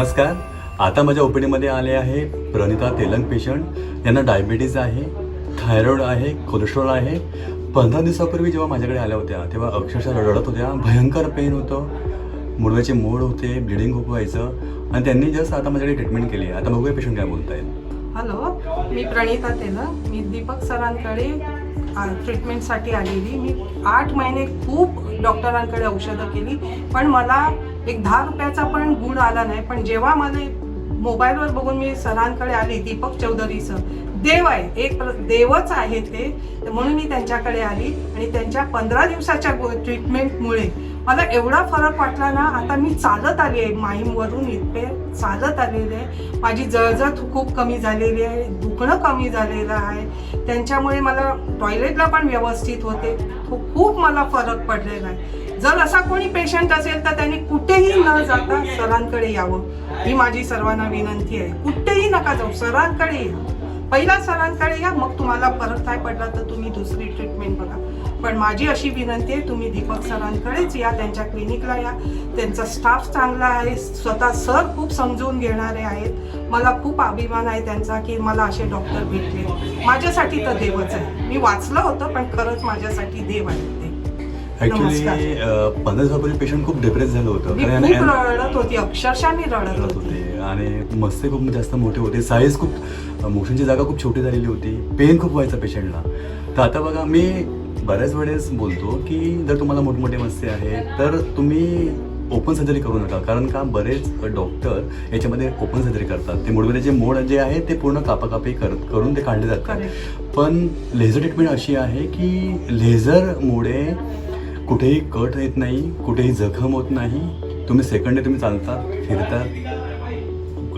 नमस्कार. आता माझ्या ओपीडीमध्ये आले आहे प्रणिता तेलंग पेशंट. यांना डायबिटीज आहे, थायरॉइड आहे, कोलेस्ट्रॉल आहे. 15 दिवसापूर्वी जेव्हा माझ्याकडे आल्या होत्या तेव्हा अक्षरशः रडत होत्या. भयंकर पेन होतं, मुडव्याचे मोड होते, ब्लिडिंग खूप व्हायचं आणि त्यांनी जस्ट आता माझ्याकडे ट्रीटमेंट केली. आता बघूया पेशंट काय बोलत आहेत. हॅलो, मी प्रणिता तेलंग. मी दीपक सरांकडे ट्रीटमेंटसाठी आलेली. मी 8 महिने खूप डॉक्टरांकडे औषधं केली, पण मला एक 10 रुपयाचा पण गुण आला नाही. पण जेव्हा मला मोबाईलवर बघून मी सरांकडे आली, दीपक चौधरीचं देव आहे, एक देवच आहे ते, म्हणून मी त्यांच्याकडे आली. आणि त्यांच्या 15 दिवसाच्या ट्रीटमेंटमुळे मला एवढा फरक वाटला ना. आता मी चालत आली आहे, माहीमवरून इथे चालत आलेले आहे. माझी जळजळ खूप कमी झालेली आहे, दुखणं कमी झालेलं आहे. त्यांच्यामुळे मला टॉयलेटला पण व्यवस्थित होते. खूप मला फरक पडलेला आहे. जर असा कोणी पेशंट असेल तर त्यांनी कुठेही न जाता सरांकडे यावं, ही माझी सर्वांना विनंती आहे. कुठेही नका जाऊ, सरांकडे या. पहिला सरांकडे या, मग तुम्हाला फरक काय पडला तर तुम्ही दुसरी ट्रीटमेंट बघा. पण माझी अशी विनंती आहे, तुम्ही दीपक सरांकडेच या, त्यांच्या क्लिनिकला या. त्यांचा स्टाफ चांगला आहे, स्वतः सर खूप समजून घेणारे आहेत. मला खूप अभिमान आहे त्यांचा की मला असे डॉक्टर भेटले. माझ्यासाठी तर देवच आहे. मी वाचलं होतं, पण खरंच माझ्यासाठी देव आहे ते. ऍक्च्युली 15 दिवसापूर्वी पेशंट खूप डिप्रेस झालं होतं. मी खूप रडत होती, अक्षरशः मी रडत होते आणि मस्ते खूप जास्त मोठे होते. साईज खूप, मोशनची जागा खूप छोटी झालेली होती. पेन खूप व्हायचा पेशंटला. तर आता बघा, मी बऱ्याच वेळेस बोलतो की जर तुम्हाला मोठमोठे मस्ते आहेत तर तुम्ही ओपन सर्जरी करू नका. कारण का बरेच डॉक्टर याच्यामध्ये ओपन सर्जरी करतात. ते मुडव्याचे मोड जे आहे ते पूर्ण कापाकापी करून ते काढले जातात. पण लेझर ट्रीटमेंट अशी आहे की लेझरमुळे कुठेही कट येत नाही, कुठेही जखम होत नाही. तुम्ही सेकंड डे तुम्ही चालतात, फिरतात,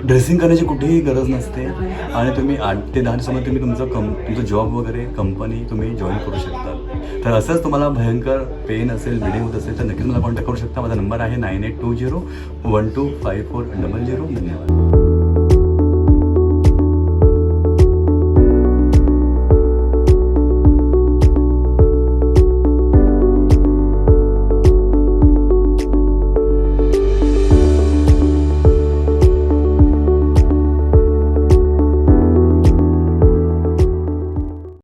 ड्रेसिंग करण्याची कुठेही गरज नसते आणि तुम्ही 8 ते 10 दिवसामध्ये तुम्ही तुमचं जॉब वगैरे कंपनी तुम्ही जॉईन करू शकता. तर असंच तुम्हाला भयंकर पेन असेल, ब्लिडिंग होत असेल तर नक्कीच मला कॉन्टॅक्ट करू शकता. माझा नंबर आहे 9820125400. धन्यवाद.